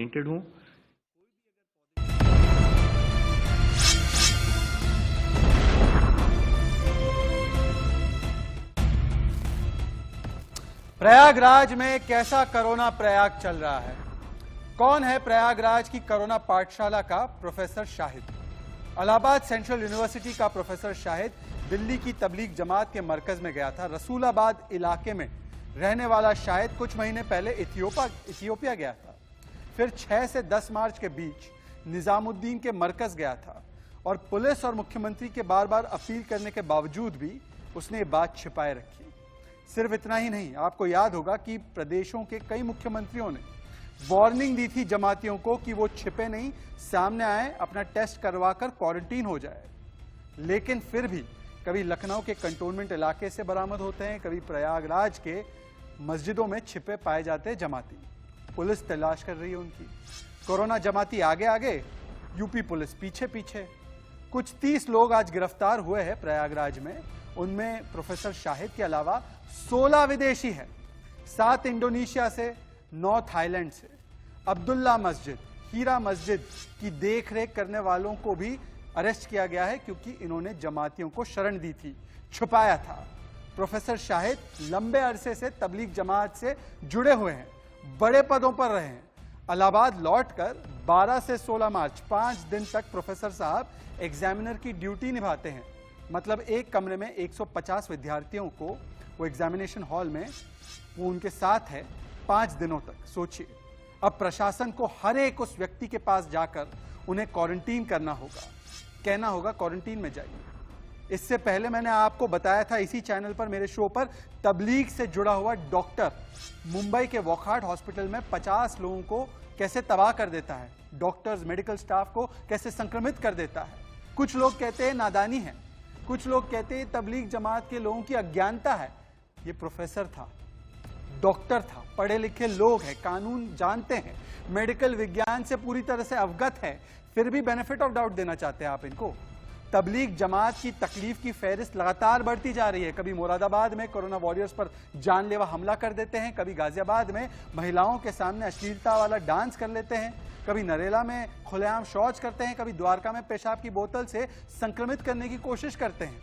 Oriented हूँ। प्रयागराज में कैसा कोरोना प्रयाग चल रहा है? कौन है प्रयागराज की कोरोना पाठशाला का professor Shahid? Allahabad central university का प्रोफेसर शाहिद दिल्ली की तबलीग जमात के मरकज में गया था। रसूलाबाद इलाके में रहने वाला शाहिद कुछ महीने पहले इथियोपिया गया था। फिर 6 से 10 मार्च के बीच निजामुद्दीन के मरकज गया था और पुलिस और मुख्यमंत्री के बार बार अपील करने के बावजूद भी उसने ये बात छिपाए रखी। सिर्फ इतना ही नहीं, आपको याद होगा कि प्रदेशों के कई मुख्यमंत्रियों ने वार्निंग दी थी जमातियों को कि वो छिपे नहीं, सामने आए, अपना टेस्ट करवाकर क्वारंटीन हो जाए। लेकिन फिर भी कभी लखनऊ के कंटोनमेंट इलाके से बरामद होते हैं, कभी प्रयागराज के मस्जिदों में छिपे पाए जाते हैं जमाती। पुलिस तलाश कर रही है उनकी। कोरोना जमाती आगे आगे, यूपी पुलिस पीछे पीछे। कुछ 30 लोग आज गिरफ्तार हुए हैं प्रयागराज में। उनमें प्रोफेसर शाहिद के अलावा 16 विदेशी हैं, 7 इंडोनेशिया से, 9 थाईलैंड से। अब्दुल्ला मस्जिद, हीरा मस्जिद की देखरेख करने वालों को भी अरेस्ट किया गया है क्योंकि इन्होंने जमातियों को शरण दी थी, छुपाया था। प्रोफेसर शाहिद लंबे अरसे से तबलीग जमात से जुड़े हुए हैं, बड़े पदों पर रहे हैं। इलाहाबाद लौटकर 12 से 16 मार्च 5 दिन तक प्रोफेसर साहब एग्जामिनर की ड्यूटी निभाते हैं। मतलब एक कमरे में 150 विद्यार्थियों को वो एग्जामिनेशन हॉल में वो उनके साथ है 5 दिनों तक। सोचिए, अब प्रशासन को हर एक उस व्यक्ति के पास जाकर उन्हें क्वारंटीन करना होगा, कहना होगा क्वारंटीन में जाइए। इससे पहले मैंने आपको बताया था इसी चैनल पर, मेरे शो पर, तबलीग से जुड़ा हुआ डॉक्टर मुंबई के वॉकहार्ट हॉस्पिटल में 50 लोगों को कैसे तबाह कर देता है, डॉक्टर्स मेडिकल स्टाफ को कैसे संक्रमित कर देता है। कुछ लोग कहते हैं नादानी है, कुछ लोग कहते हैं तबलीग जमात के लोगों की अज्ञानता है। ये प्रोफेसर था, डॉक्टर था, पढ़े लिखे लोग हैं, कानून जानते हैं, मेडिकल विज्ञान से पूरी तरह से अवगत है, फिर भी बेनिफिट ऑफ डाउट देना चाहते हैं आप इनको। तबलीग जमात की तकलीफ की फहरिस्त लगातार बढ़ती जा रही है। कभी मुरादाबाद में कोरोना वॉरियर्स पर जानलेवा हमला कर देते हैं, कभी गाजियाबाद में महिलाओं के सामने अश्लीलता वाला डांस कर लेते हैं, कभी नरेला में खुलेआम शौच करते हैं, कभी द्वारका में पेशाब की बोतल से संक्रमित करने की कोशिश करते हैं।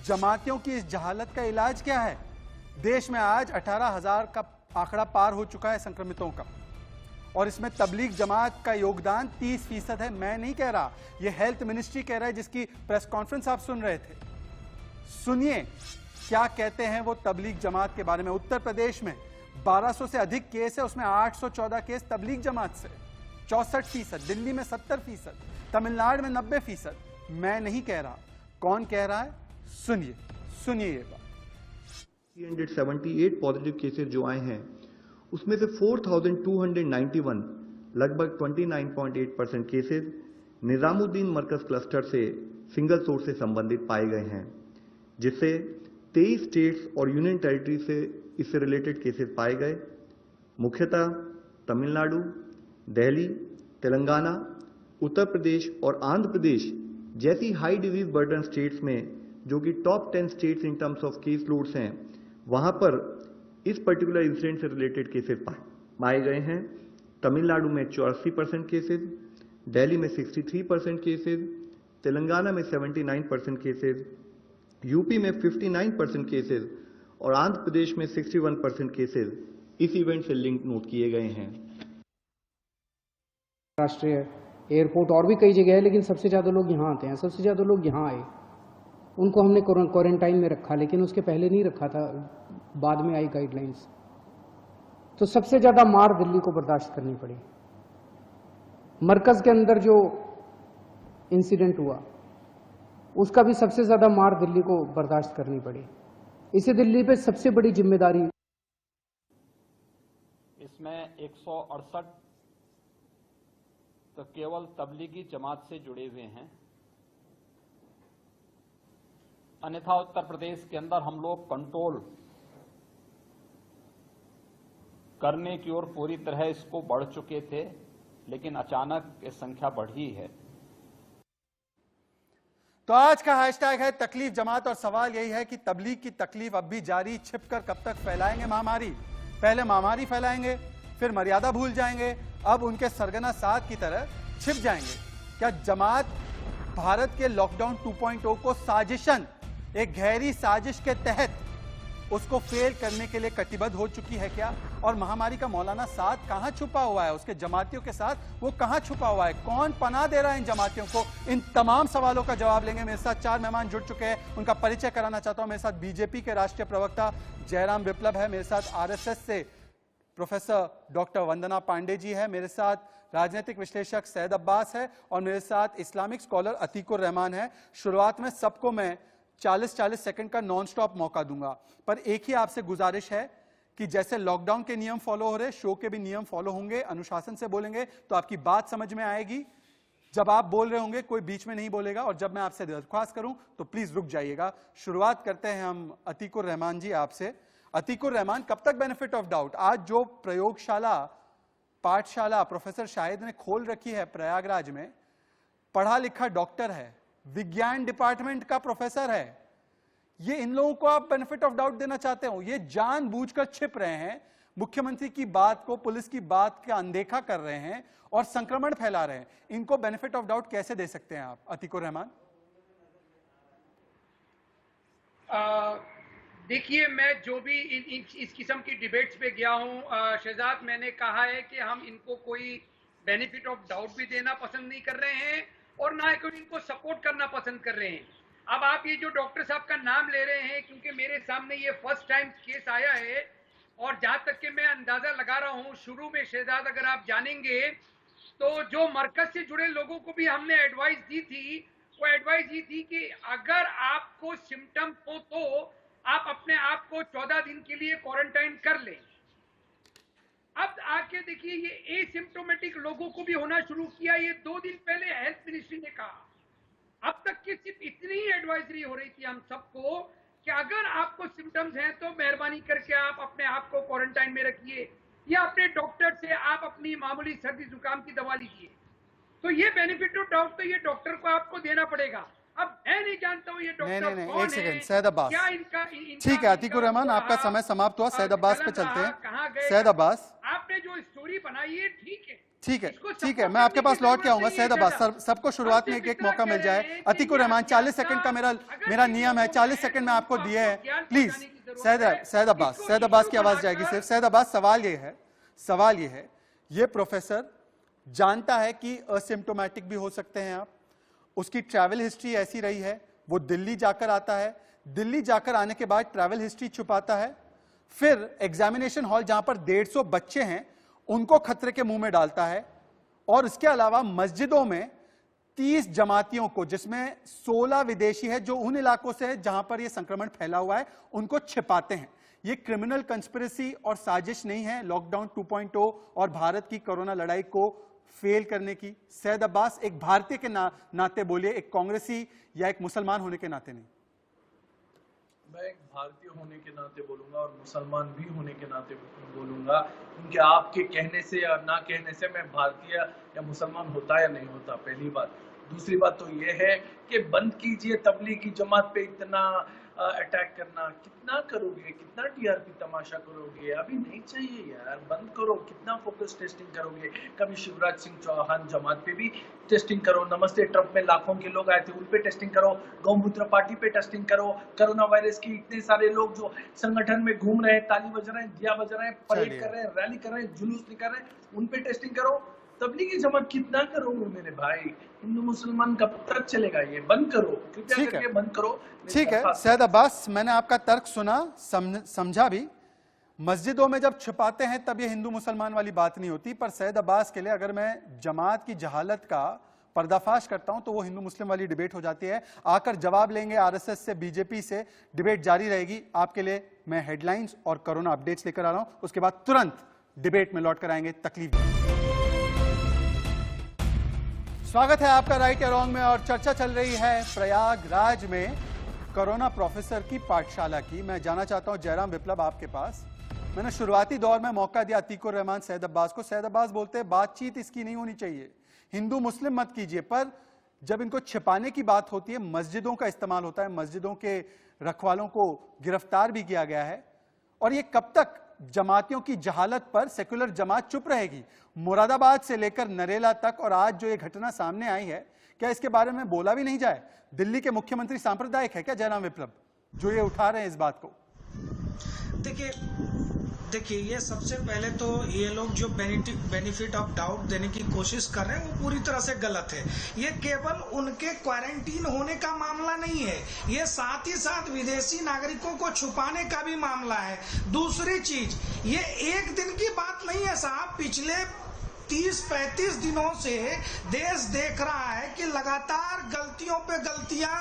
जमातियों की इस जहालत का इलाज क्या है? देश में आज 18,000 का आंकड़ा पार हो चुका है संक्रमितों का, और इसमें तबलीग जमात का योगदान 30% है। मैं नहीं कह रहा, यह हेल्थ मिनिस्ट्री कह रहा है, जिसकी प्रेस कॉन्फ्रेंस आप सुन रहे थे। सुनिए क्या कहते हैं वो तबलीग जमात के बारे में। उत्तर प्रदेश में 1200 से अधिक केस है, उसमें 814 केस तबलीग जमात से, 64%। दिल्ली में 70%, तमिलनाडु में 90%। मैं नहीं कह रहा, कौन कह रहा है? सुनिए सुनिए ये बात। 378 पॉजिटिव केसेस जो आए हैं, उसमें से 4,291 लगभग 29.8% केसेस निजामुद्दीन मरकज क्लस्टर से सिंगल सोर्स से संबंधित पाए गए हैं, जिससे 23 स्टेट्स और यूनियन टेरिटरी से इससे रिलेटेड केसेस पाए गए। मुख्यतः तमिलनाडु, दिल्ली, तेलंगाना, उत्तर प्रदेश और आंध्र प्रदेश जैसी हाई डिजीज बर्डन स्टेट्स में, जो कि top 10 states in terms of case loads हैं, वहां पर इस पर्टिकुलर इंसिडेंट से रिलेटेड केसेस पाए गए हैं। तमिलनाडु में 84% केसेस, दिल्ली में 63% केसेस, तेलंगाना में 79% केसेस, यूपी में 59% केसेस और आंध्र प्रदेश में 61% केसेस इस इवेंट से लिंक नोट किए गए हैं। राष्ट्रीय एयरपोर्ट और भी कई जगह है, लेकिन सबसे ज़्यादा लोग यहाँ आते हैं। सबसे ज़्यादा लोग यहाँ आए, उनको हमने क्वारंटाइन में रखा, लेकिन उसके पहले नहीं रखा था, बाद में आई गाइडलाइंस। तो सबसे ज़्यादा मार दिल्ली को बर्दाश्त करनी पड़ी। मरकज़ के अंदर जो इंसिडेंट हुआ, उसका भी सबसे ज़्यादा मार दिल्ली को बर्दाश्त करनी पड़ी। इसे दिल्ली पे सबसे बड़ी जिम्मेदारी। इसमें 168 तो केवल तबलीगी जमात से जुड़े हुए हैं, अन्यथा उत्तर प्रदेश के अंदर हम लोग कंट्रोल करने की ओर पूरी तरह इसको बढ़ चुके थे, लेकिन अचानक ये संख्या बढ़ी है। तो आज का हैशटैग है तकलीफ जमात, और सवाल यही है कि तबलीग की तकलीफ अब भी जारी, छिपकर कब तक फैलाएंगे महामारी? पहले महामारी फैलाएंगे, फिर मर्यादा भूल जाएंगे, अब उनके सरगना साथ की तरह छिप जाएंगे? क्या जमात भारत के लॉकडाउन 2.0 को साजिशन, एक गहरी साजिश के तहत उसको फेल करने के लिए कटिबद्ध हो चुकी है क्या? और महामारी का मौलाना साथ कहां छुपा हुआ है? उसके जमातियों के साथ वो कहां छुपा हुआ है? कौन पनाह दे रहा है इन जमातियों को? इन तमाम सवालों का जवाब लेंगे। मेरे साथ 4 मेहमान जुड़ चुके हैं, उनका परिचय कराना चाहता हूं। मेरे साथ बीजेपी के राष्ट्रीय प्रवक्ता जयराम विप्लव है, मेरे साथ आरएसएस से प्रोफेसर डॉक्टर वंदना पांडे जी है, मेरे साथ राजनीतिक विश्लेषक सैयद अब्बास है और मेरे साथ इस्लामिक स्कॉलर अतीकुर रहमान है। शुरुआत में सबको मैं 40-40 सेकंड का नॉन स्टॉप मौका दूंगा, पर एक ही आपसे गुजारिश है कि जैसे लॉकडाउन के नियम फॉलो हो रहे, शो के भी नियम फॉलो होंगे। अनुशासन से बोलेंगे तो आपकी बात समझ में आएगी। जब आप बोल रहे होंगे कोई बीच में नहीं बोलेगा, और जब मैं आपसे दरख्वास्त करूं तो प्लीज रुक जाइएगा। शुरुआत करते हैं हम अतीकुर रहमान जी आपसे। अतीकुर रहमान, कब तक बेनिफिट ऑफ डाउट? आज जो प्रयोगशाला, पाठशाला प्रोफेसर शाहिद ने खोल रखी है प्रयागराज में, पढ़ा लिखा डॉक्टर है, विज्ञान डिपार्टमेंट का प्रोफेसर है, ये इन लोगों को आप बेनिफिट ऑफ डाउट देना चाहते हो? ये जानबूझकर छिप रहे हैं, मुख्यमंत्री की बात को, पुलिस की बात का अनदेखा कर रहे हैं और संक्रमण फैला रहे हैं। इनको बेनिफिट ऑफ डाउट कैसे दे सकते हैं आप, अतीकुर रहमान? देखिए, मैं जो भी इस किस्म की डिबेट्स पे गया हूं, शहजाद, मैंने कहा है कि हम इनको कोई बेनिफिट ऑफ डाउट भी देना पसंद नहीं कर रहे हैं और ना कोई इनको सपोर्ट करना पसंद कर रहे हैं। अब आप ये जो डॉक्टर साहब का नाम ले रहे हैं, क्योंकि मेरे सामने ये फर्स्ट टाइम केस आया है और जहां तक कि मैं अंदाजा लगा रहा हूं, शुरू में शहजाद अगर आप जानेंगे तो जो मरकज से जुड़े लोगों को भी हमने एडवाइस दी थी, वो एडवाइस ये थी कि अगर आपको सिम्टम हो तो आप अपने आप को 14 दिन के लिए क्वारंटाइन कर लें। अब आके देखिए, ये एसिम्प्टोमेटिक लोगों को भी होना शुरू किया। ये 2 दिन पहले हेल्थ मिनिस्ट्री ने कहा। अब तक की सिर्फ इतनी ही एडवाइजरी हो रही थी हम सबको कि अगर आपको सिम्टम्स हैं तो मेहरबानी करके आप अपने आप को क्वारंटाइन में रखिए या अपने डॉक्टर से आप अपनी मामूली सर्दी जुकाम की दवा लीजिए। तो ये बेनिफिट ऑफ डाउट तो ये डॉक्टर को आपको देना पड़ेगा। अब मैं नहीं जानता हूँ ये डॉक्टर नहीं, एक सेकंड, सैयद अब्बास। क्या इनका ठीक है अतीकुर रहमान, आपका समय समाप्त हुआ। सैयद अब्बास पे चलते हैं। सैयद अब्बास, आपने जो स्टोरी बनाई है ठीक है, ठीक है, मैं आपके पास लौट के आऊंगा। सैयद अब्बास, सबको शुरुआत में एक मौका मिल जाए। अतीकुर रहमान, 40 सेकंड का मेरा नियम है, 40 सेकंड में आपको दिए हैं, प्लीज। सैयद अब्बास की आवाज जाएगी सिर्फ। सैयद अब्बास, सवाल ये है, ये प्रोफेसर जानता है कि असिम्प्टोमेटिक भी हो सकते हैं आप, उसकी ट्रैवल हिस्ट्री ऐसी रही है, वो दिल्ली जाकर आता है, दिल्ली जाकर आने के बाद ट्रैवल हिस्ट्री छुपाता है, फिर एग्जामिनेशन हॉल जहां पर 150 बच्चे हैं उनको खतरे के मुंह में डालता है, और इसके अलावा मस्जिदों में 30 जमातियों को, जिसमें 16 विदेशी है जो उन इलाकों से है जहां पर यह संक्रमण फैला हुआ है, उनको छिपाते हैं। यह क्रिमिनल कंस्पिरेसी और साजिश नहीं है लॉकडाउन 2.0 और भारत की कोरोना लड़ाई को फेल करने की। सैयद अब्बास, एक भारतीय के नाते बोलिए, एक कांग्रेसी या एक मुसलमान होने के नाते नहीं। मैं एक भारतीय होने के नाते बोलूंगा और मुसलमान भी होने के नाते बोलूंगा, क्योंकि आपके कहने से या ना कहने से मैं भारतीय या मुसलमान होता या नहीं होता, पहली बात। दूसरी बात तो ये है कि बंद कीजिए तबलीगी जमात पे इतना अटैक करना, कितना करोगे, कितना टीआरपी तमाशा करोगे? अभी नहीं चाहिए यार, बंद करो। कितना फोकस टेस्टिंग करोगे? कभी शिवराज सिंह चौहान जमात पे भी टेस्टिंग करो, नमस्ते ट्रंप में लाखों के लोग आए थे उन पे टेस्टिंग करो, गौमूत्र पार्टी पे टेस्टिंग करो, कोरोना वायरस की इतने सारे लोग जो संगठन में घूम रहे हैं, ताली बज रहे हैं, दिया बज रहे हैं, परेड कर रहे हैं, रैली कर रहे हैं, जुलूस निकाल रहे हैं, उन पे टेस्टिंग करो। तबलीगी जमात कितना करोगे मेरे भाई? हिंदू मुसलमान कब तक चलेगा? ये बंद करो, कृपया करके बंद करो। ठीक है सैयद अब्बास, मैंने आपका तर्क सुना, समझा भी। मस्जिदों में जब छुपाते हैं तब ये हिंदू मुसलमान वाली बात नहीं होती, पर सैयद अब्बास के लिए अगर मैं जमात की जहालत का पर्दाफाश करता हूं तो वो हिंदू मुस्लिम वाली डिबेट हो जाती है। आकर जवाब लेंगे आरएसएस से, बीजेपी से, डिबेट जारी रहेगी। आपके लिए मैं हेडलाइंस और कोरोना अपडेट्स लेकर आ रहा हूं, उसके बाद तुरंत डिबेट में लौट कर आएंगे। तकलीफ स्वागत है आपका राइट या रॉन्ग में, और चर्चा चल रही है प्रयागराज में कोरोना प्रोफेसर की पाठशाला की। मैं जाना चाहता हूं जयराम विप्लव आपके पास। मैंने शुरुआती दौर में मौका दिया अतीकुर रहमान, सैयद अब्बास को। सैयद अब्बास बोलते हैं बातचीत इसकी नहीं होनी चाहिए, हिंदू मुस्लिम मत कीजिए, पर जब इनको छिपाने की बात होती है, मस्जिदों का इस्तेमाल होता है, मस्जिदों के रखवालों को गिरफ्तार भी किया गया है, और ये कब तक जमातियों की जहालत पर सेक्युलर जमात चुप रहेगी? मुरादाबाद से लेकर नरेला तक और आज जो ये घटना सामने आई है, क्या इसके बारे में बोला भी नहीं जाए? दिल्ली के मुख्यमंत्री सांप्रदायिक है क्या जयराम विप्लव, जो ये उठा रहे हैं इस बात को? देखिए ये सबसे पहले तो ये लोग जो बेनिफिट ऑफ डाउट देने की कोशिश कर रहे हैं वो पूरी तरह से गलत है। ये केवल उनके क्वारंटीन होने का मामला नहीं है, ये साथ ही साथ विदेशी नागरिकों को छुपाने का भी मामला है। दूसरी चीज, ये एक दिन की बात नहीं है साहब, पिछले 30-35 दिनों से देश देख रहा है कि लगातार गलतियों पे गलतियां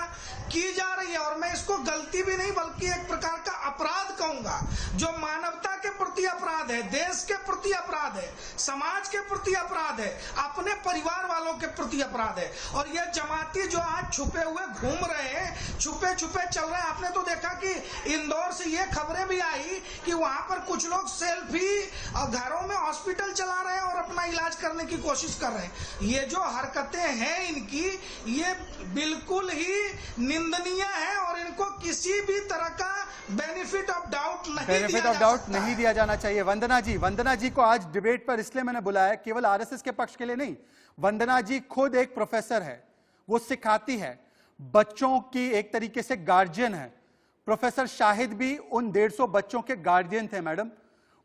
की जा रही है, और मैं इसको गलती भी नहीं बल्कि एक प्रकार का अपराध कहूंगा, जो मानवता के प्रति अपराध है, देश के प्रति अपराध है, समाज के प्रति अपराध है, अपने परिवार वालों के प्रति अपराध है। और ये जमाती जो आज छुपे हुए घूम रहे हैं, छुपे छुपे चल रहे हैं। आपने तो देखा कि इंदौर से ये खबरें भी आई कि वहां पर कुछ लोग सेल्फी घरों में हॉस्पिटल चला रहे हैं और अपना इलाज करने की कोशिश कर रहे हैं। ये जो हरकतें हैं इनकी, ये बिल्कुल ही निंदनीय है और इनको किसी भी तरह का बेनिफिट ऑफ डाउट नहीं दिया जाना चाहिए। वंदना जी को आज डिबेट पर इसलिए मैंने बुलाया, केवल आरएसएस के पक्ष के लिए नहीं। वंदना जी खुद एक प्रोफेसर है, वो सिखाती है, बच्चों की एक तरीके से गार्जियन है। प्रोफेसर शाहिद भी उन 150 बच्चों के गार्जियन थे मैडम।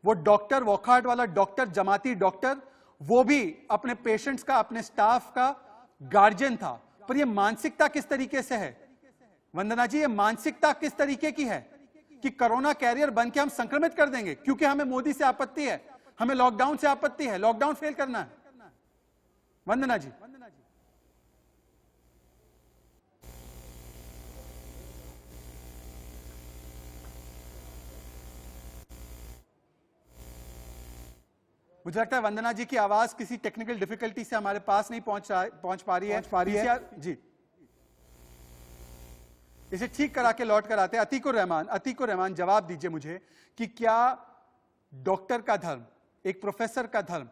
वो डॉक्टर, वॉकहार्ट वाला डॉक्टर, जमाती डॉक्टर, वो भी अपने पेशेंट्स का, अपने स्टाफ का गार्जियन था। पर ये मानसिकता किस तरीके से है वंदना जी, ये मानसिकता किस तरीके की है कि कोरोना कैरियर बन के हम संक्रमित कर देंगे क्योंकि हमें मोदी से आपत्ति है, हमें लॉकडाउन से आपत्ति है, लॉकडाउन फेल करना है? वंदना जी, मुझे लगता है वंदना जी की आवाज किसी टेक्निकल डिफिकल्टी से हमारे पास नहीं पहुंच पा रही है जी। इसे ठीक करा के लौट कर आते हैं। अतीकुर रहमान जवाब दीजिए मुझे कि क्या डॉक्टर का धर्म, एक प्रोफेसर का धर्म,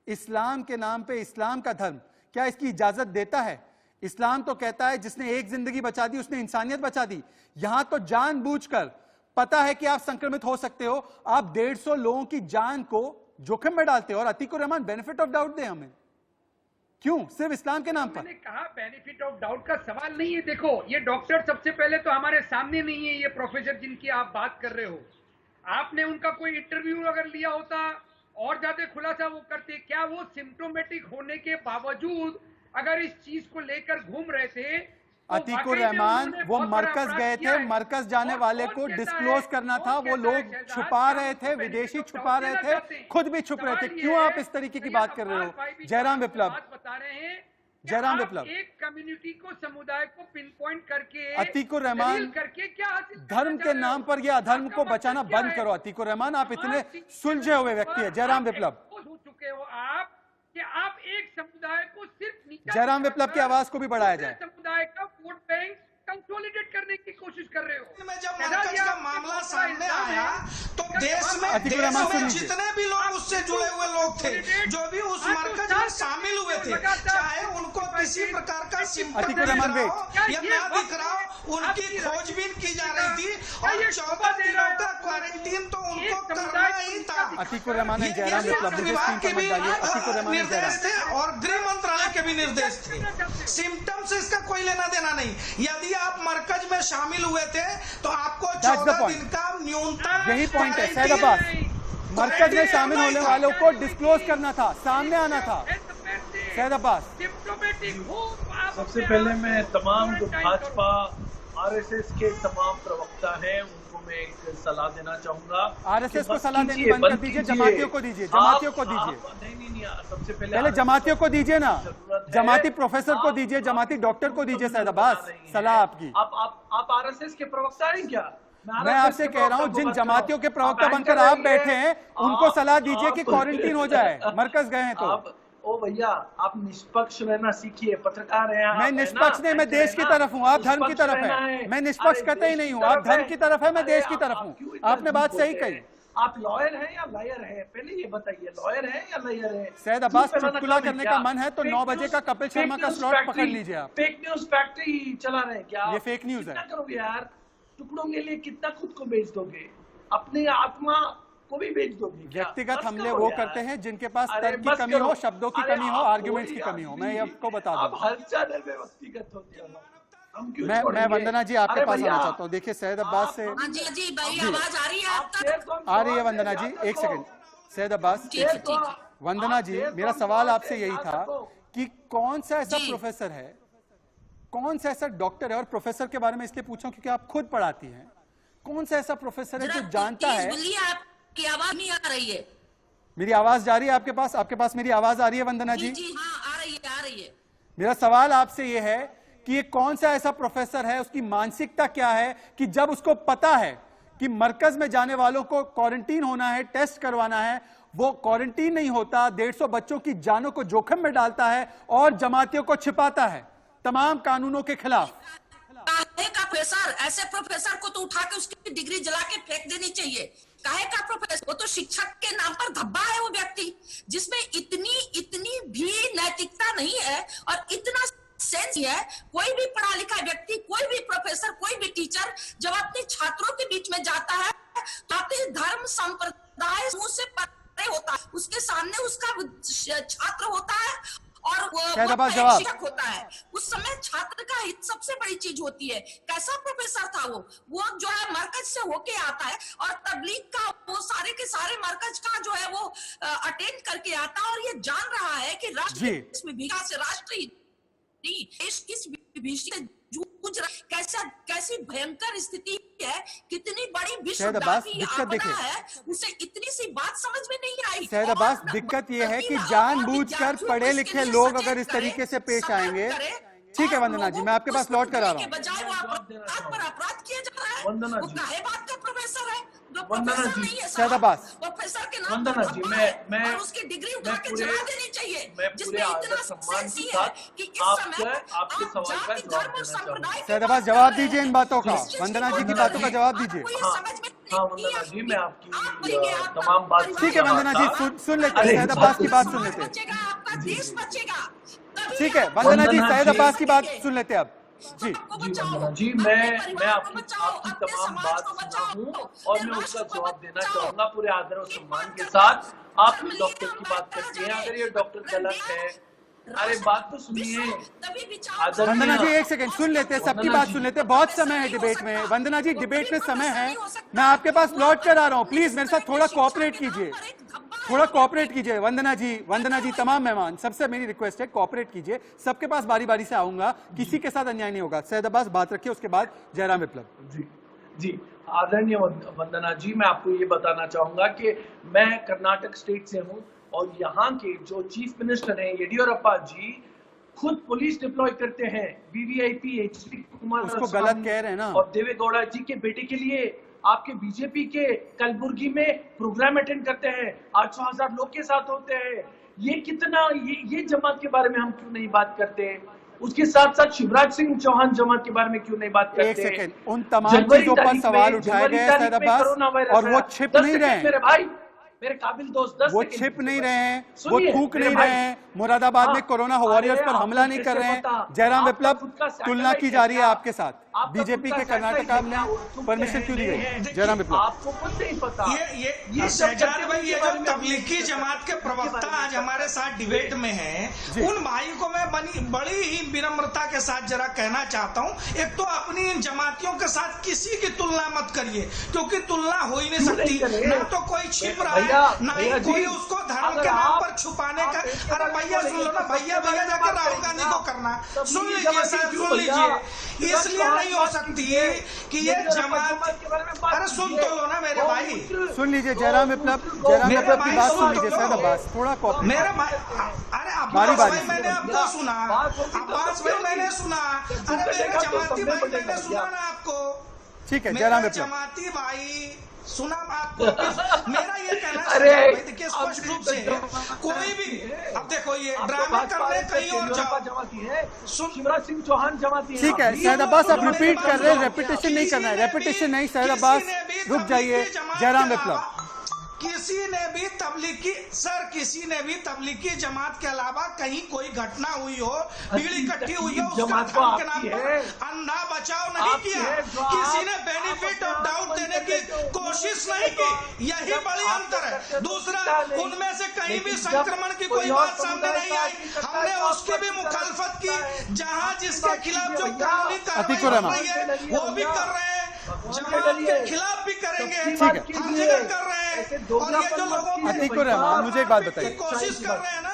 इस्लाम के नाम पे इस्लाम का धर्म क्या इसकी इजाजत देता है? इस्लाम तो कहता है जिसने एक जिंदगी बचा दी उसने इंसानियत बचा दी। यहां तो जानबूझकर पता है कि आप संक्रमित हो सकते हो, आप 150 लोगों की जान को जोखिम में डालते हो और Atiqur Rahman benefit of doubt दे हमें, क्यों? सिर्फ इस्लाम के नाम पर। मैंने कहा बेनिफिट ऑफ डाउट का सवाल नहीं है। देखो ये डॉक्टर सबसे पहले तो हमारे सामने नहीं है, ये प्रोफेसर जिनकी आप बात कर रहे हो। आपने उनका कोई इंटरव्यू अगर लिया होता और ज्यादा खुलासा वो करते। क्या वो सिम्टोमेटिक होने के बावजूद अगर इस चीज को लेकर घूम रहे थे? अतीकुर रहमान वो मरकज गए थे, मरकज जाने वाले को डिस्क्लोज करना था, वो लोग छुपा रहे थे, विदेशी छुपा रहे थे, खुद भी छुप रहे थे। क्यों आप इस तरीके की बात कर रहे हो? जयराम विप्लव बता रहे हैं, जयराम विप्लव, एक कम्युनिटी को, समुदाय को पिन पॉइंट करके, अतीकुर रहमान करके क्या धर्म के नाम पर यह अधर्म को बचाना बंद करो। अतीकुर रहमान आप इतने सुलझे हुए व्यक्ति है। जयराम विप्लव, हो चुके हो आप कि आप एक समुदाय को सिर्फ नीचा, जयराम विप्लव की आवाज को भी बढ़ाया जाए। समुदाय का वोट बैंक कंसोलिडेट करने की कोशिश कर रहे हो। में जब मरकज का मामला सामने आया तो देश में जितने भी लोग उससे जुड़े हुए लोग थे, जो भी उस मरकज में शामिल हुए थे, चाहे उनको किसी प्रकार का सिम्पटम दिख रहा हो या ना दिख रहा हो, उनकी खोजबीन की जा रही थी और 14 दिनों का क्वारंटीन तो उनको करना ही था। अतीकुर रहमान ने जयराम विप्लव विभाग के भी निर्देश थे और गृह मंत्रालय के भी निर्देश थे। सिम्टम से इसका कोई लेना देना नहीं। यदि आप मरकज में शामिल हुए थे तो आपको 14 दिन का न्यूनतम, यही पॉइंट है सैयद अब्बास, मरकज में शामिल होने वालों को डिस्क्लोज करना था, सामने आना था। सैयद अब्बास, सबसे पहले मैं तमाम जो भाजपा आरएसएस के तमाम प्रवक्ता हैं उनको मैं एक सलाह देना चाहूंगा। आरएसएस को सलाह देनी बंद कर दीजिए, जमातियों को दीजिए, जमातियों को दीजिए। नहीं, सबसे पहले जमातियों को दीजिए ना, जमाती प्रोफेसर को दीजिए, जमाती डॉक्टर को दीजिए। सैयद अब्बास सलाह आपकी। आप आरएसएस के प्रवक्ता हैं क्या? मैं आपसे कह रहा हूँ जिन जमातियों के प्रवक्ता बनकर आप बैठे हैं उनको सलाह दीजिए कि क्वारंटीन हो जाए, मरकज गए हैं तो। ओ भैया आप निष्पक्ष रहना सीखिए, पत्रकार हैं। मैं निष्पक्ष नहीं, मैं देश की तरफ हूँ, आप धर्म की तरफ है। मैं निष्पक्ष कहते ही नहीं हूँ, आप धर्म की तरफ है, मैं देश की तरफ हूँ। आपने बात सही कही। आप लॉयर हैं या लायर हैं? पहले ये बताइए, लॉयर हैं या लायर हैं? सैयद अब्बास चुटकुला करने का मन है तो 9 बजे का कपिल शर्मा का स्लॉट पकड़ लीजिए आप। फेक न्यूज फैक्ट्री चला रहे हैं क्या? ये फेक न्यूज है। कितना करोगे यार? टुकड़ों के लिए कितना खुद को बेच दोगे? अपनी आत्मा उसको भी भेज दोगे क्या? व्यक्तिगत बस हमले करो वो यार। करते हैं जिनके पास अरे तर्क की बस कमी करो। हो, शब्दों की अरे कमी हो, आप आर्ग्यूमेंट्स की कोई कमी हो। आदमी, मैं ये आपको बता आप दूं। हर चैनल में व्यक्तिगत होते हो। हम क्यों मैं छोड़ेंगे? वंदना जी आपके अरे पास आना भैया, चाहता हूँ। देखिए सैयद अब्बास से हाँ जी जी भाई, जी। आवाज आ रही है आप आप तक? शेर को हम आ रही है सवाल वंदना से जी, याद एक रखो। सेकंड। सैयद अब्बास, ठीक है, ठीक है। वंदना जी, शेर को मेरा हम सवाल सवाल आपसे से यही याद था रखो। कि कौन सा ऐसा जी। प्रोफेसर है, कौन सा ऐसा डॉक्टर है, और प्रोफेसर के बारे में इसलिए पूछा क्योंकि आप खुद पढ़ाती हैं, कौन सा ऐसा प्रोफेसर है जरा जो जानता तेज है। बोलिए, आपकी आवाज नहीं आ रही है। मेरी आवाज जा रही है आपके पास? आपके पास मेरी आवाज आ रही है वंदना जी जी? जी हाँ, आ रही है, आ रही है। मेरा सवाल आपसे यह है कि ये कौन सा ऐसा प्रोफेसर है, उसकी मानसिकता क्या है कि जब उसको पता है कि मरकज में जाने वालों को क्वारंटीन होना है, टेस्ट करवाना है, वो क्वारंटीन नहीं होता, 150 बच्चों की जानों को जोखिम में डालता है और जमातियों को छिपाता है तमाम कानूनों के खिलाफ। काहे का प्रोफेसर, ऐसे प्रोफेसर को तो उठा के उसकी डिग्री जला के फेंक देनी चाहिए। काहे का प्रोफेसर? वो तो शिक्षक के नाम पर धब्बा है वो व्यक्ति, जिसमें इतनी भी नैतिकता नहीं है और इतना सेंस है। कोई भी पढ़ा लिखा व्यक्ति, कोई भी प्रोफेसर, कोई भी टीचर जब अपने छात्रों के बीच में जाता है तो अपने धर्म संप्रदाय समूह से परे होता है, उसके सामने उसका छात्र होता है और वो शिक्षक होता है। उस समय छात्र का हित सबसे बड़ी चीज होती है। कैसा प्रोफेसर था वो जो है मरकज से होके आता है और तबलीग का वो सारे के सारे मरकज का जो है वो अटेंड करके आता है और ये जान रहा है कि राष्ट्र किस विभीषिका से, राष्ट्र देश किस विभीषिका से जूझ रहा, कैसी भयंकर स्थिति है, कितनी बड़ी विश्वव्यापी आपदा है, उसे इतनी सी बात समझ में नहीं आई। सैयद अब्बास, दिक्कत यह है कि जानबूझकर पढ़े लिखे लोग अगर इस तरीके से पेश आएंगे। ठीक है वंदना जी, मैं आपके पास लौट कर आ रहा हूँ। बजाय वो अपराध पर अपराध किया जा रहा है। वो काहे बात का प्रोफेसर है जो वंदना प्रोफेसर जी, नहीं है। सैयद अब्बास, प्रोफेसर के नाम वंदना पर जी, धब्बा मैं है और उसकी डिग्री उठा के जला देनी चाहिए, जिसमें इतना सेंस ही है कि इस समय आप जाति, धर्म और संप्रदाय। सैयद अब्बास, जवाब दीजिए इन बातों का, वंदना जी की बातों का जवाब दीजिए। हाँ वंदना जी, मैं आपकी तमाम बात। ठीक है वंदना जी, सुन लेते हैं, सैयद अब्बास की बात सुन लेते हैं। बचेगा, आपका देश बचेगा। ठीक है वंदना जी, सैयद अब्बास की बात सुन लेते हैं अब। जी वंदना जी, मैं आपकी तमाम बात सुना हूँ और मैं उसका जवाब देना चाहूंगा पूरे आदर और सम्मान के साथ। आप डॉक्टर की बात करते हैं, अगर ये डॉक्टर गलत है, अरे बात तो सुनिए वंदना जी, एक सेकंड सुन लेते हैं, सबकी बात सुन लेते हैं, बहुत समय है डिबेट में। वंदना जी, डिबेट में समय है, मैं आपके पास लौट कर आ रहा हूँ, प्लीज मेरे साथ थोड़ा कोऑपरेट कीजिए, थोड़ा कोऑपरेट कीजिए। वंदना जी, तमाम मेहमान, सबसे मेरी रिक्वेस्ट है कोऑपरेट कीजिए, सबके पास बारी बारी से आऊंगा, किसी के साथ अन्याय नहीं होगा। सैयद अब्बास बात रखिए, उसके बाद जयराम विप्लव। जी आदरणीय वंदना जी, मैं आपको ये बताना चाहूंगा कि मैं कर्नाटक स्टेट से हूँ और यहाँ के जो चीफ मिनिस्टर हैं येडियुरप्पा जी खुद पुलिस डिप्लॉय करते हैं वीवीआईपी एचडी कुमार उसको गलत कह रहे हैं ना, और देवेगौड़ा जी के बेटे के लिए आपके बीजेपी के कलबुर्गी में प्रोग्राम अटेंड करते हैं, 800,000 लोग के साथ होते हैं। ये कितना ये जमात के बारे में हम क्यों नहीं बात करते? उसके साथ साथ शिवराज सिंह चौहान जमात के बारे में क्यों नहीं बात करते? एक सेकंड, उन तमाम चीजों पर सवाल उठाए गए सैयद अब्बास, और वो छिप नहीं रहे मेरे भाई, मेरे काबिल दोस्त, वो छिप नहीं रहे हैं, वो थूक नहीं रहे हैं, मुरादाबाद में कोरोना वॉरियर्स पर हमला नहीं कर रहे हैं। जयराम विप्लव, तुलना की जा रही है आपके साथ, बीजेपी के कर्नाटका में परमिशन क्यों दी गई? जयराम विप्लव, आपको खुद नहीं पता। ये शहजाद भाई, ये जो तबलीगी जमात के प्रवक्ता आज हमारे साथ डिबेट में हैं, उन भाई को मैं बड़ी ही विनम्रता के साथ जरा कहना चाहता हूँ, एक तो अपनी इन जमातियों के साथ किसी की तुलना मत करिए, क्योंकि तुलना हो ही नहीं सकती। ना तो कोई छिप रहा है, ना ही कोई उसको धर्म के नाम पर छुपाने का। अरे भैया सुन लो ना, भैया जाकर राहुल गांधी को करना, सुन लीजिए सर, सुन लीजिए। इसलिए नहीं हो सकती है कि ये जमात, अरे सुन तो लो ना मेरे भाई, सुन लीजिए जयराम विप्लव की बात सुन लीजिए। सैयद अब्बास, थोड़ा कॉपी मेरे भाई, अरे अब्बास भाई मैंने आपको सुना, अब्बास भाई मैंने सुना, अरे मेरे जमाती भाई मैंने सुना ना आपको। ठीक है जयराम विप्लव, जमाती भाई सुना आपको। मेरा ये कहना है, देखिए स्पष्ट रूप से कोई भी, अब देखो ये ड्रामा करने कहीं और जाओ, शिवराज सिंह चौहान जमाती है। ठीक है सैयद अब्बास, आप रिपीट कर रहे हैं, रेपिटेशन नहीं करना है, रेपिटेशन नहीं। सैयद अब्बास रुक जाइए। जयराम विप्लव, किसी ने भी तबलीगी जमात के अलावा कहीं कोई घटना हुई हो, भीड़ इकट्ठी हुई हो, उसका धर्म के नाम पर अंधा बचाव नहीं किया, किसी ने बेनिफिट ऑफ डाउट देने की कोशिश नहीं की। यही बड़ी अंतर है। दूसरा, उनमें से कहीं भी संक्रमण की कोई बात सामने नहीं आई, हमने उसकी भी मुखालफत की। जहां जिसके खिलाफ जो कानूनी कार्रवाई हो रही है वो भी कर रहे हैं, जमात के खिलाफ भी करेंगे, हर जगह कर रहे हैं। और ये जो लोगों अतीकुर रहमान, मुझे एक बात बताइए, कोशिश कर रहे हैं ना,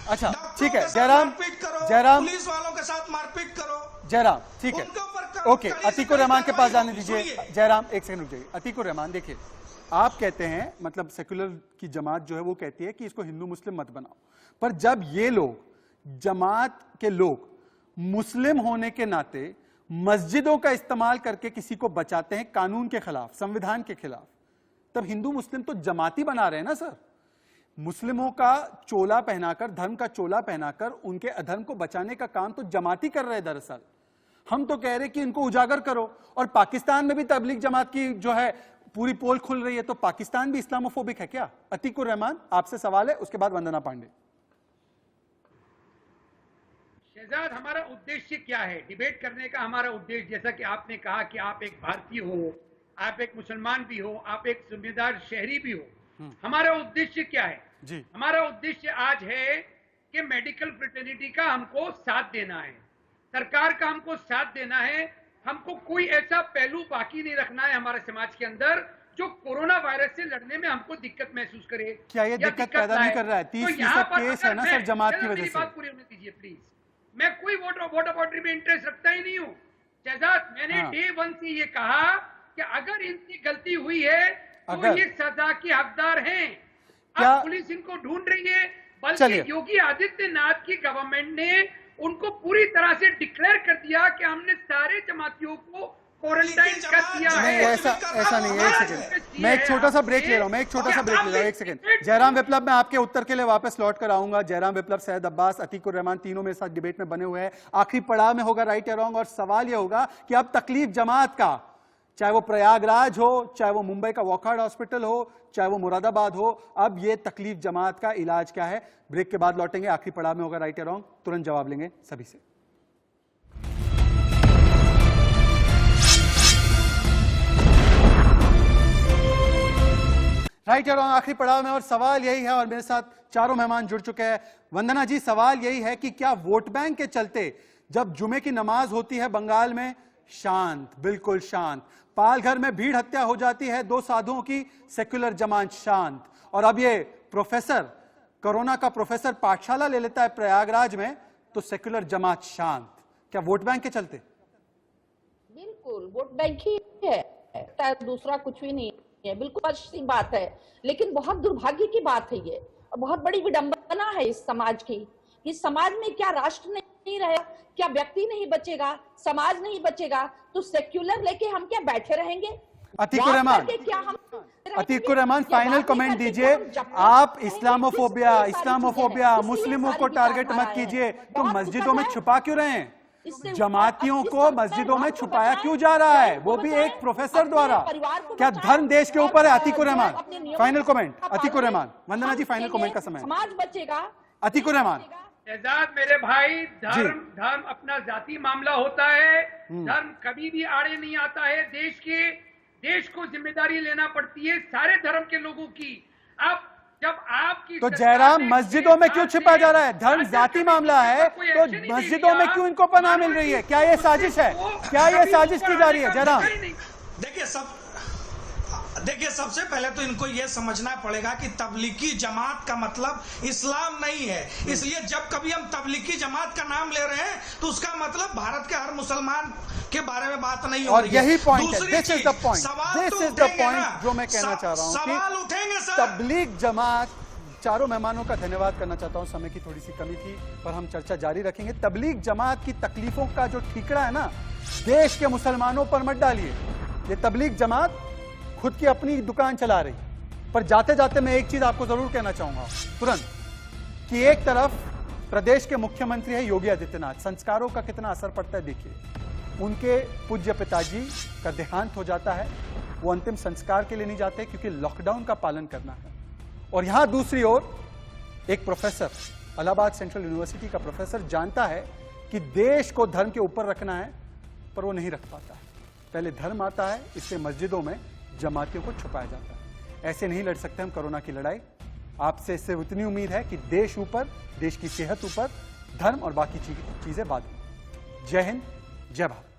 अच्छा ठीक है जयराम, पुलिस वालों के साथ मारपीट करो, जयराम ठीक है, ओके अतीकुर रहमान के पास जाने दीजिए। जयराम एक सेकंड रुक जाइए। अतीकुर रहमान देखिए, आप कहते हैं मतलब सेक्युलर की जमात जो है वो कहती है कि इसको हिंदू मुस्लिम मत बनाओ, पर जब ये लोग जमात के लोग मुस्लिम होने के नाते मस्जिदों का इस्तेमाल करके किसी को बचाते हैं कानून के खिलाफ, संविधान के खिलाफ, तब हिंदू मुस्लिम तो जमाती बना रहे हैं ना सर। मुस्लिमों का चोला पहनाकर, धर्म का चोला पहनाकर उनके अधर्म को बचाने का काम तो जमाती कर रहे हैं। दरअसल हम तो कह रहे कि इनको उजागर करो। और पाकिस्तान में भी तबलीग जमात की जो है पूरी पोल खुल रही है, तो पाकिस्तान भी इस्लामोफोबिक है क्या? अतीकुर रहमान आपसे सवाल है, उसके बाद वंदना पांडे। शहजाद, हमारा उद्देश्य क्या है डिबेट करने का? हमारा उद्देश्य, जैसा कि आपने कहा कि आप एक भारतीय हो, आप एक मुसलमान भी हो, आप एक जिम्मेदार शहरी भी हो। हमारा उद्देश्य क्या है जी? हमारा उद्देश्य आज है कि मेडिकल फ्रेटर्निटी का हमको साथ देना है, सरकार का हमको साथ देना है। हमको कोई ऐसा पहलू बाकी नहीं रखना है हमारे समाज के अंदर जो कोरोना वायरस से लड़ने में हमको दिक्कत महसूस करे। क्या ये दिक्कत पैदा नहीं कर रहा है? 30% केस है ना सर जमात की वजह से। बात पूरी होने दीजिए प्लीज। मैं कोई वोट अबॉर्डरी में इंटरेस्ट रखता ही नहीं हूँ शहजाद। मैंने डे 1 से ये कहा कि अगर इनकी गलती हुई है तो ये सजा के हकदार हैं। अब पुलिस इनको ढूंढ रही है, बल्कि योगी आदित्यनाथ की गवर्नमेंट ने उनको पूरी तरह से डिक्लेयर कर दिया कि हमने सारे जमातियों को क्वारंटाइन कर दिया है। नहीं ऐसा नहीं है। एक सेकंड, मैं एक छोटा सा ब्रेक ले रहा हूँ, एक सेकंड। जयराम विप्लव, मैं आपके उत्तर के लिए वापस लौट कर आऊंगा। जयराम विप्लव, सैयद अब्बास, अतीकुर रहमान तीनों मेरे साथ डिबेट में बने हुए हैं। आखिरी पड़ाव में होगा राइट या रॉन्ग, और सवाल यह होगा कि अब तकलीफ जमात का, चाहे वो प्रयागराज हो, चाहे वो मुंबई का वॉकहार्ट हॉस्पिटल हो, चाहे वो मुरादाबाद हो, अब ये तकलीफ जमात का इलाज क्या है? ब्रेक के बाद लौटेंगे, आखिरी पड़ाव में होगा राइट या रॉन्ग, तुरंत जवाब लेंगे सभी से। राइट या रॉन्ग आखिरी पड़ाव में, और सवाल यही है, और मेरे साथ चारों मेहमान जुड़ चुके हैं। वंदना जी, सवाल यही है कि क्या वोट बैंक के चलते जब जुमे की नमाज होती है बंगाल में शांत, बिल्कुल शांत, पालघर में भीड़ हत्या हो जाती है 2 साधुओं की, सेक्युलर जमात शांत, और अब ये प्रोफेसर, कोरोना का प्रोफेसर पाठशाला ले लेता है प्रयागराज में, तो सेक्युलर जमात शांत, क्या वोट बैंक के चलते? बिल्कुल वोट बैंक ही है, दूसरा कुछ भी नहीं है। बिल्कुल अच्छी बात है, लेकिन बहुत दुर्भाग्य की बात है ये, और बहुत बड़ी विडंबना है इस समाज की। इस समाज में क्या राष्ट्र नहीं रहेगा, क्या व्यक्ति नहीं बचेगा, समाज नहीं बचेगा, तो सेक्युलर लेके हम क्या बैठे रहेंगे? अतीकुर रहमान फाइनल कमेंट दीजिए। आप इस्लामोफोबिया मुस्लिमों को टारगेट मत कीजिए, तो मस्जिदों में छुपा क्यों रहे हैं? जमातियों को मस्जिदों में छुपाया क्यों जा रहा है, वो भी एक प्रोफेसर द्वारा? क्या धर्म देश के ऊपर है? Atiqur Rahman final comment. Atiqur Rahman, Vandana ji final comment का समय। समाज बचेगा। अतीकुर रहमान। शहजाद मेरे भाई, धर्म अपना जाति मामला होता है, धर्म कभी भी आड़े नहीं आता है। देश को जिम्मेदारी लेना पड़ती है सारे धर्म के लोगों की। अब जब आपकी तो जयराम, मस्जिदों में क्यों छिपा जा रहा है? धर्म जाति मामला है, तो मस्जिदों में क्यों इनको पनाह मिल रही है? क्या ये साजिश है? क्या ये साजिश की जा रही है? जयराम देखिए, सबसे पहले तो इनको यह समझना पड़ेगा कि तबलीगी जमात का मतलब इस्लाम नहीं है। इसलिए जब कभी हम तबलीगी जमात का नाम ले रहे हैं तो उसका मतलब भारत के हर मुसलमान के बारे में बात नहीं हो रही है। और यही पॉइंट है, दिस इज द पॉइंट जो मैं कहना चाह रहा हूं। सवाल उठेंगे सर। तबलीग जमात, चारों मेहमानों का धन्यवाद करना चाहता हूं, समय की थोड़ी सी कमी थी, पर हम चर्चा जारी रखेंगे। तबलीग जमात की तकलीफों का जो ठीकरा है ना, देश के मुसलमानों पर मत डालिए। ये तबलीग जमात खुद की अपनी दुकान चला रही, पर जाते जाते मैं एक चीज आपको जरूर कहना चाहूंगा तुरंत, कि एक तरफ प्रदेश के मुख्यमंत्री है योगी आदित्यनाथ, संस्कारों का कितना असर पड़ता है देखिए। उनके पूज्य पिताजी का देहांत हो जाता है, वो अंतिम संस्कार के लिए नहीं जाते क्योंकि लॉकडाउन का पालन करना है। और यहां दूसरी ओर एक प्रोफेसर, इलाहाबाद सेंट्रल यूनिवर्सिटी का प्रोफेसर, जानता है कि देश को धर्म के ऊपर रखना है, पर वो नहीं रख पाता है। पहले धर्म आता है, इससे मस्जिदों में जमातियों को छुपाया जाता है। ऐसे नहीं लड़ सकते हम कोरोना की लड़ाई। आपसे सिर्फ उतनी उम्मीद है कि देश ऊपर, देश की सेहत ऊपर, धर्म और बाकी चीजें बाद में। जय हिंद, जय भारत।